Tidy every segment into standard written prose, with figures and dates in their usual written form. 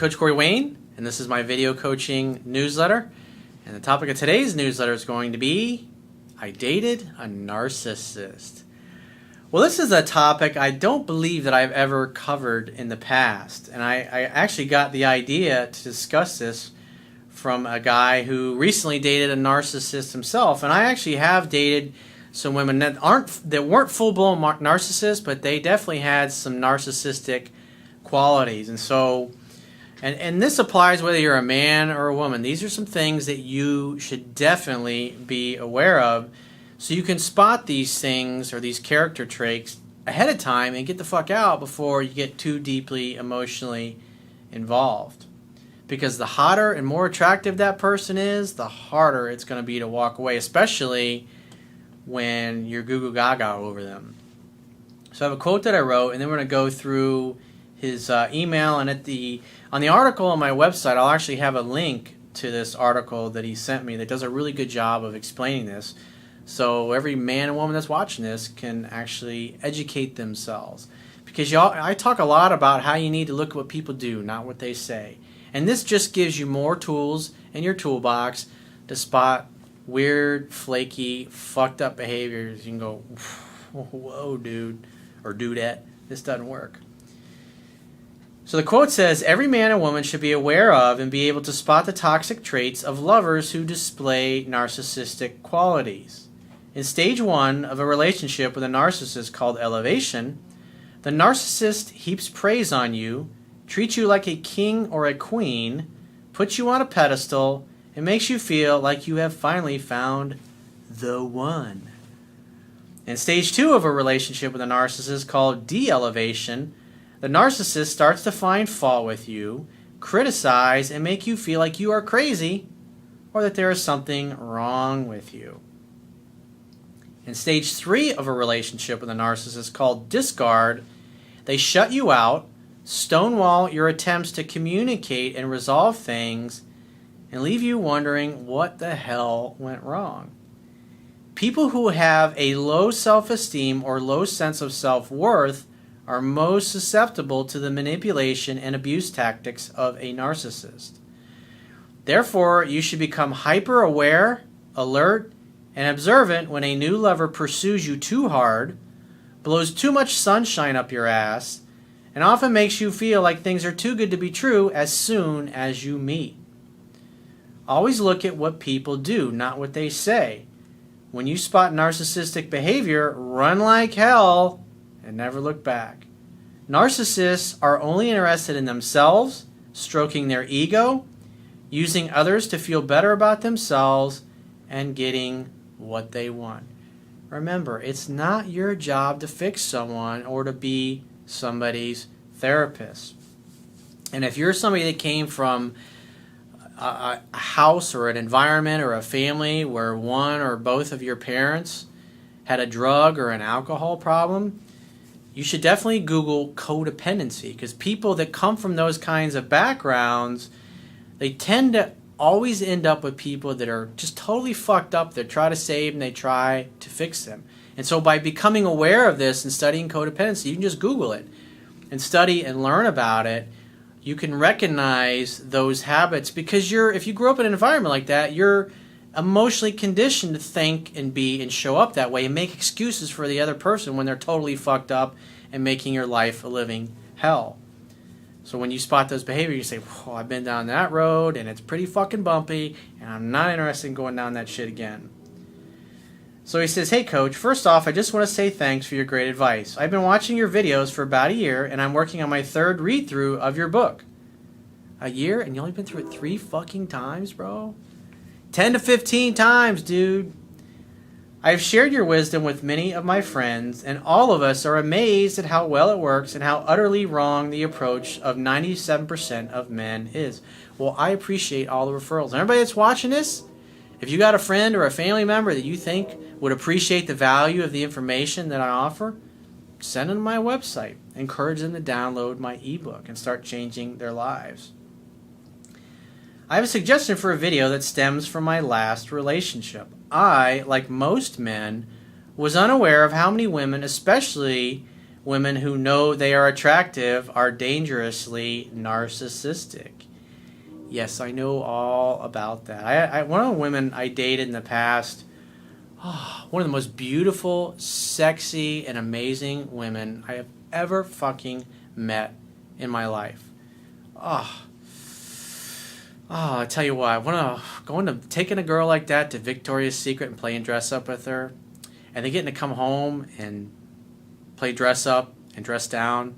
Coach Corey Wayne, and this is my video coaching newsletter. And the topic of today's newsletter is going to be, I dated a narcissist. Well, this is a topic I don't believe that I've ever covered in the past. And I actually got the idea to discuss this from a guy who recently dated a narcissist himself. And I actually have dated some women that weren't full-blown narcissists, but they definitely had some narcissistic qualities. And so, and this applies whether you're a man or a woman. These are some things that you should definitely be aware of, so you can spot these things or these character traits ahead of time and get the fuck out before you get too deeply emotionally involved. Because the hotter and more attractive that person is, the harder it's going to be to walk away, especially when you're goo goo gaga over them. So I have a quote that I wrote, and then we're going to go through his email, and on the article on my website, I'll actually have a link to this article that he sent me that does a really good job of explaining this, so every man and woman that's watching this can actually educate themselves. Because I talk a lot about how you need to look at what people do, not what they say. And this just gives you more tools in your toolbox to spot weird, flaky, fucked up behaviors. You can go, whoa, dude, or dudette, this doesn't work. So the quote says, every man and woman should be aware of and be able to spot the toxic traits of lovers who display narcissistic qualities. In stage 1 of a relationship with a narcissist called elevation, the narcissist heaps praise on you, treats you like a king or a queen, puts you on a pedestal, and makes you feel like you have finally found the one. In stage 2 of a relationship with a narcissist called de-elevation, the narcissist starts to find fault with you, criticize, and make you feel like you are crazy or that there is something wrong with you. In stage 3 of a relationship with a narcissist called discard, they shut you out, stonewall your attempts to communicate and resolve things, and leave you wondering what the hell went wrong. People who have a low self-esteem or low sense of self-worth are most susceptible to the manipulation and abuse tactics of a narcissist. Therefore, you should become hyper-aware, alert, and observant when a new lover pursues you too hard, blows too much sunshine up your ass, and often makes you feel like things are too good to be true as soon as you meet. Always look at what people do, not what they say. When you spot narcissistic behavior, run like hell and never look back. Narcissists are only interested in themselves, stroking their ego, using others to feel better about themselves, and getting what they want. Remember, it's not your job to fix someone or to be somebody's therapist. And if you're somebody that came from a house or an environment or a family where one or both of your parents had a drug or an alcohol problem, you should definitely Google codependency, because people that come from those kinds of backgrounds, they tend to always end up with people that are just totally fucked up. They try to save and they try to fix them. And so by becoming aware of this and studying codependency, you can just Google it and study and learn about it. You can recognize those habits, because if you grew up in an environment like that, you're emotionally conditioned to think and be and show up that way and make excuses for the other person when they're totally fucked up and making your life a living hell. So when you spot those behaviors, you say, "Whoa, I've been down that road and it's pretty fucking bumpy and I'm not interested in going down that shit again." So he says, "Hey coach, first off, I just want to say thanks for your great advice. I've been watching your videos for about a year and I'm working on my 3rd read-through of your book." A year and you only been through it 3 fucking times, bro? 10 to 15 times, dude. I've shared your wisdom with many of my friends, and all of us are amazed at how well it works and how utterly wrong the approach of 97% of men is. Well, I appreciate all the referrals. And everybody that's watching this, if you got a friend or a family member that you think would appreciate the value of the information that I offer, send them to my website. Encourage them to download my ebook and start changing their lives. I have a suggestion for a video that stems from my last relationship. I, like most men, was unaware of how many women, especially women who know they are attractive are dangerously narcissistic. Yes, I know all about that. One of the women I dated in the past, one of the most beautiful, sexy, and amazing women I have ever fucking met in my life. I tell you what, I want to go into taking a girl like that to Victoria's Secret and playing dress up with her, and then getting to come home and play dress up and dress down.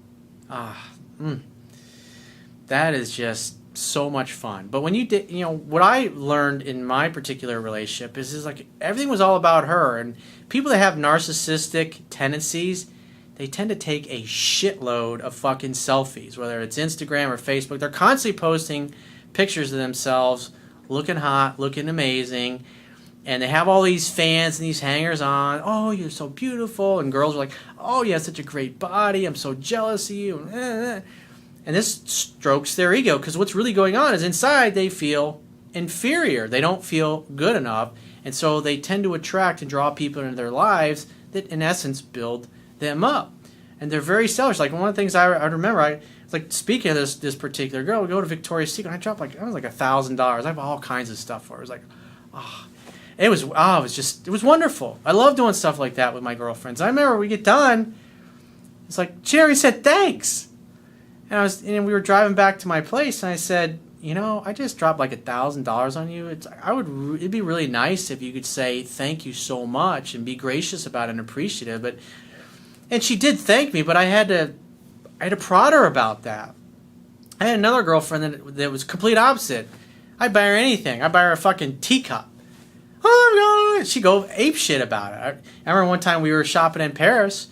That is just so much fun. But when you did, what I learned in my particular relationship is like everything was all about her. And people that have narcissistic tendencies, they tend to take a shitload of fucking selfies, whether it's Instagram or Facebook. They're constantly posting pictures of themselves looking hot, looking amazing, and they have all these fans and these hangers on. Oh, you're so beautiful. And girls are like, oh, you have such a great body, I'm so jealous of you. And this strokes their ego, because what's really going on is inside they feel inferior. They don't feel good enough, and so they tend to attract and draw people into their lives that in essence build them up. And they're very selfish. Like one of the things I remember, I was like speaking of this particular girl, we go to Victoria's Secret, and I dropped like $1,000. I have all kinds of stuff for her. It was like, it was wonderful. I love doing stuff like that with my girlfriends. I remember we get done, it's like Jerry said thanks, and we were driving back to my place, and I said, I just dropped like $1,000 on you. It'd be really nice if you could say thank you so much and be gracious about it and appreciative. And she did thank me, but I had to prod her about that. I had another girlfriend that was complete opposite. I'd buy her anything. I'd buy her a fucking teacup. Oh, she'd go ape shit about it. I remember one time we were shopping in Paris,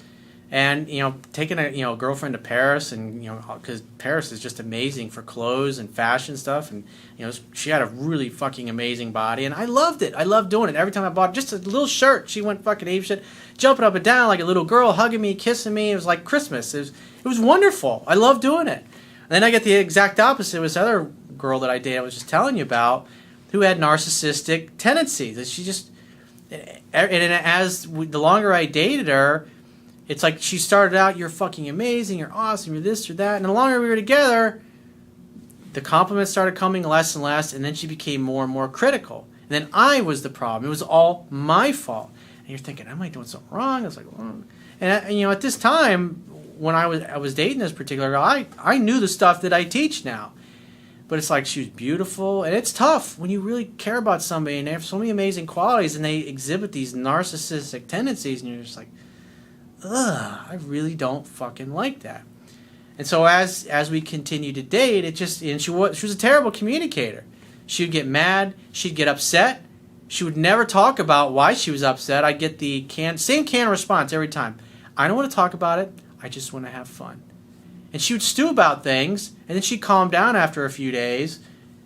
and taking a girlfriend to Paris, and because Paris is just amazing for clothes and fashion stuff, and she had a really fucking amazing body, and I loved it. I loved doing it. Every time I bought just a little shirt, she went fucking ape shit, jumping up and down like a little girl, hugging me, kissing me. It was like Christmas. It was wonderful. I loved doing it. And then I get the exact opposite with this other girl that I dated, I was just telling you about, who had narcissistic tendencies. That she just, the longer I dated her, it's like she started out, you're fucking amazing, you're awesome, you're this or that. And the longer we were together, the compliments started coming less and less, and then she became more and more critical. And then I was the problem. It was all my fault. And you're thinking, am I doing something wrong? I was like, and at this time, when I was dating this particular girl, I knew the stuff that I teach now. But it's like she was beautiful, and it's tough when you really care about somebody and they have so many amazing qualities and they exhibit these narcissistic tendencies, and you're just like, I really don't fucking like that. And so as we continued to date, she was a terrible communicator. She would get mad, she'd get upset, she would never talk about why she was upset. I'd get the same canned response every time. I don't want to talk about it, I just want to have fun. And she would stew about things, and then she'd calm down after a few days.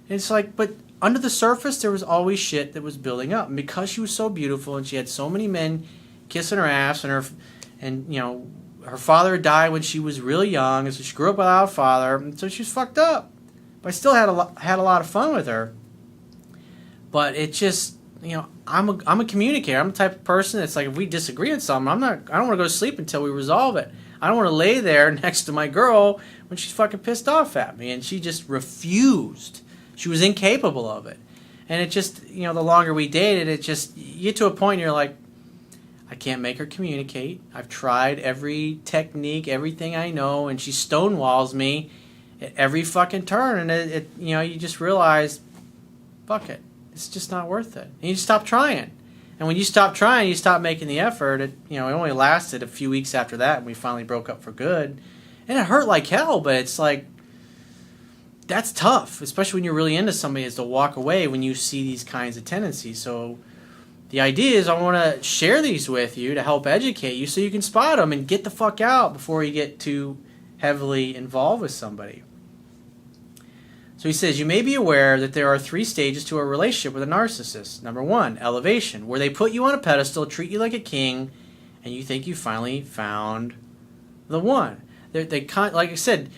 And it's like, but under the surface, there was always shit that was building up. And because she was so beautiful, and she had so many men kissing her ass, and her father died when she was really young, and so she grew up without a father, and so she was fucked up. But I still had a lot of fun with her. But it just, I'm a communicator. I'm the type of person that's like, if we disagree on something, I don't want to go to sleep until we resolve it. I don't want to lay there next to my girl when she's fucking pissed off at me. And she just refused. She was incapable of it. And it just, the longer we dated, you get to a point you're like, I can't make her communicate. I've tried every technique, everything I know, and she stonewalls me at every fucking turn. And you just realize, fuck it. It's just not worth it. And you just stop trying. And when you stop trying, you stop making the effort. It only lasted a few weeks after that, and we finally broke up for good. And it hurt like hell, but it's like, that's tough, especially when you're really into somebody, is to walk away when you see these kinds of tendencies. So the idea is I want to share these with you to help educate you so you can spot them and get the fuck out before you get too heavily involved with somebody. So he says, you may be aware that there are 3 stages to a relationship with a narcissist. Number 1, elevation, where they put you on a pedestal, treat you like a king, and you think you finally found the one. Like I said,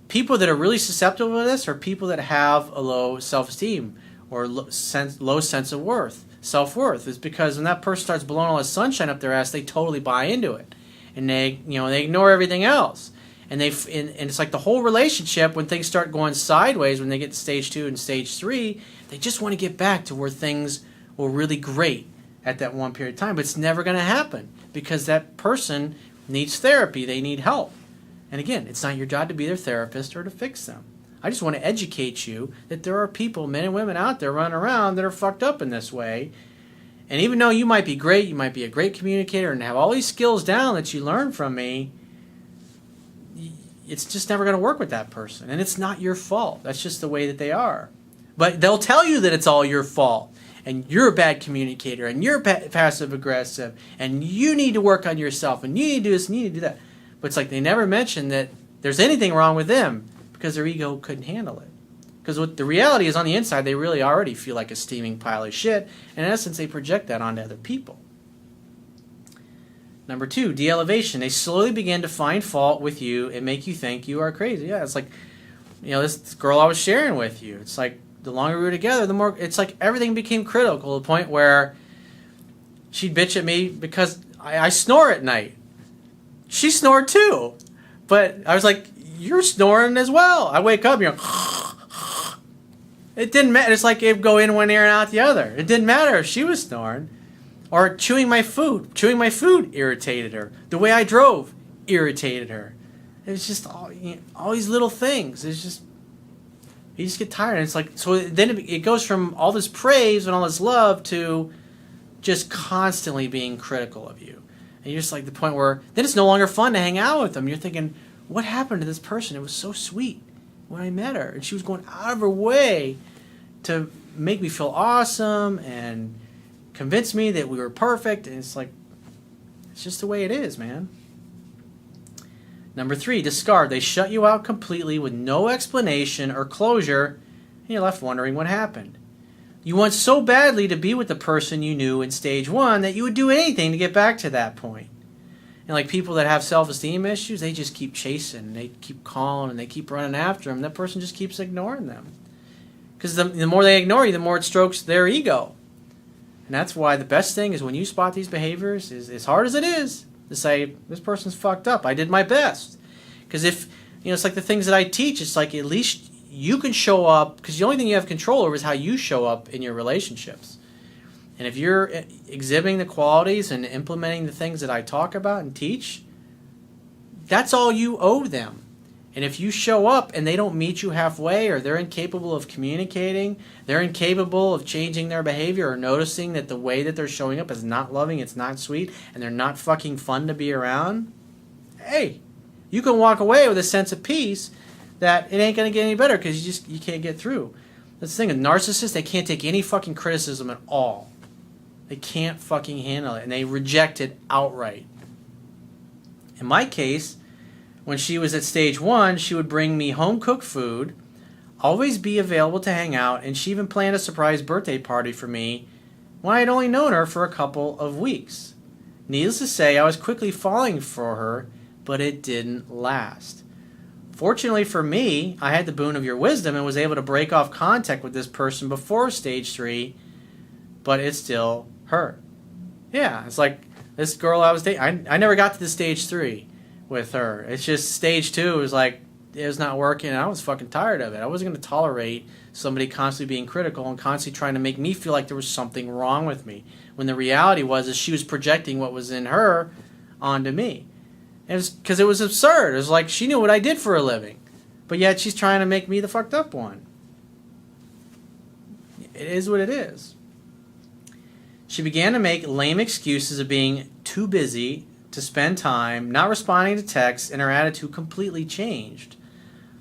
people that are really susceptible to this are people that have a low self-esteem or low sense of worth. Self-worth is because when that person starts blowing all the sunshine up their ass, they totally buy into it. and they ignore everything else. And it's like the whole relationship, when things start going sideways, when they get to stage 2 and stage 3, they just want to get back to where things were really great at that one period of time. But it's never going to happen because that person needs therapy. They need help. And again, it's not your job to be their therapist or to fix them. I just want to educate you that there are people, men and women out there running around that are fucked up in this way. And even though you might be great, you might be a great communicator and have all these skills down that you learned from me, it's just never going to work with that person. And it's not your fault. That's just the way that they are. But they'll tell you that it's all your fault. And you're a bad communicator. And you're passive aggressive. And you need to work on yourself. And you need to do this and you need to do that. But it's like they never mention that there's anything wrong with them because their ego couldn't handle it. Because what the reality is, on the inside, they really already feel like a steaming pile of shit. And in essence, they project that onto other people. Number 2, de-elevation. They slowly begin to find fault with you and make you think you are crazy. Yeah, it's like, this girl I was sharing with you. It's like the longer we were together, the more, it's like everything became critical to the point where she'd bitch at me because I snore at night. She snored too. But I was like, you're snoring as well. I wake up and it didn't matter. It's like it'd go in one ear and out the other. It didn't matter if she was snoring. Or chewing my food. Chewing my food irritated her. The way I drove irritated her. It was just all these little things. It's just, you just get tired. And it's like, so then it goes from all this praise and all this love to just constantly being critical of you. And you're just like the point where then it's no longer fun to hang out with them. You're thinking, what happened to this person? It was so sweet when I met her. And she was going out of her way to make me feel awesome and convince me that we were perfect. And it's like, it's just the way it is, man. Number 3, discard. They shut you out completely with no explanation or closure, and you're left wondering what happened. You want so badly to be with the person you knew in stage 1 that you would do anything to get back to that point. And like people that have self-esteem issues, they just keep chasing, they keep calling, and they keep running after them. That person just keeps ignoring them. Because the more they ignore you, the more it strokes their ego. And that's why the best thing is when you spot these behaviors, is as hard as it is, to say, this person's fucked up. I did my best. Because if, it's like the things that I teach, it's like at least you can show up, because the only thing you have control over is how you show up in your relationships. And if you're exhibiting the qualities and implementing the things that I talk about and teach, that's all you owe them. And if you show up and they don't meet you halfway, or they're incapable of communicating, they're incapable of changing their behavior or noticing that the way that they're showing up is not loving, it's not sweet, and they're not fucking fun to be around, hey, you can walk away with a sense of peace that it ain't going to get any better because you can't get through. That's the thing, with narcissists, they can't take any fucking criticism at all. They can't fucking handle it, and they reject it outright. In my case, when she was at stage 1, she would bring me home-cooked food, always be available to hang out, and she even planned a surprise birthday party for me when I had only known her for a couple of weeks. Needless to say, I was quickly falling for her, but it didn't last. Fortunately for me, I had the boon of your wisdom and was able to break off contact with this person before stage 3, but it still hurt. Yeah, it's like this girl I was dating, I never got to the stage 3 with her. It's just stage 2 was like, it was not working, and I was fucking tired of it. I wasn't going to tolerate somebody constantly being critical and constantly trying to make me feel like there was something wrong with me, when the reality was is she was projecting what was in her onto me. It was because it was absurd. It was like she knew what I did for a living, but yet she's trying to make me the fucked up one. It is what it is. She began to make lame excuses of being too busy to spend time, not responding to texts, and her attitude completely changed.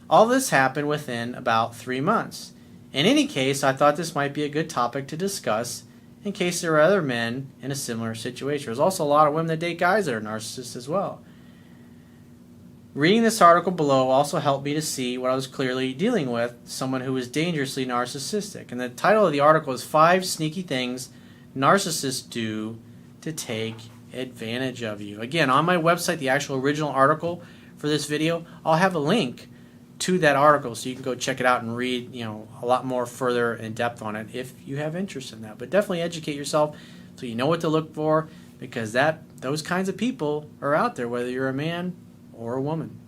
All this happened within about 3 months. In any case, I thought this might be a good topic to discuss in case there are other men in a similar situation. There's also a lot of women that date guys that are narcissists as well. Reading this article below also helped me to see what I was clearly dealing with, someone who was dangerously narcissistic. And the title of the article is 5 Sneaky Things Narcissists Do to Take Advantage of You. Again, on my website, the actual original article for this video, I'll have a link to that article so you can go check it out and read, a lot more further in depth on it if you have interest in that. But definitely educate yourself so you know what to look for, because those kinds of people are out there, whether you're a man or a woman.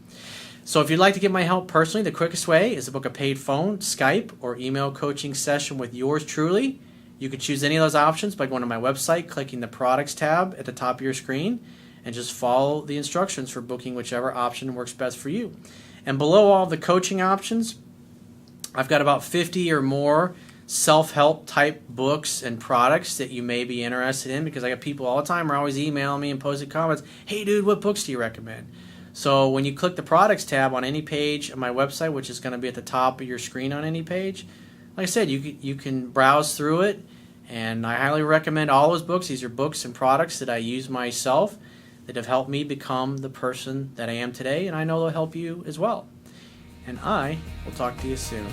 So if you'd like to get my help personally, the quickest way is to book a paid phone, Skype, or email coaching session with yours truly. You can choose any of those options by going to my website, clicking the products tab at the top of your screen, and just follow the instructions for booking whichever option works best for you. And below all the coaching options, I've got about 50 or more self-help type books and products that you may be interested in, because I got people all the time are always emailing me and posting comments, hey dude, what books do you recommend? So when you click the products tab on any page of my website, which is going to be at the top of your screen on any page, like I said, you can browse through it, and I highly recommend all those books. These are books and products that I use myself that have helped me become the person that I am today, and I know they'll help you as well. And I will talk to you soon.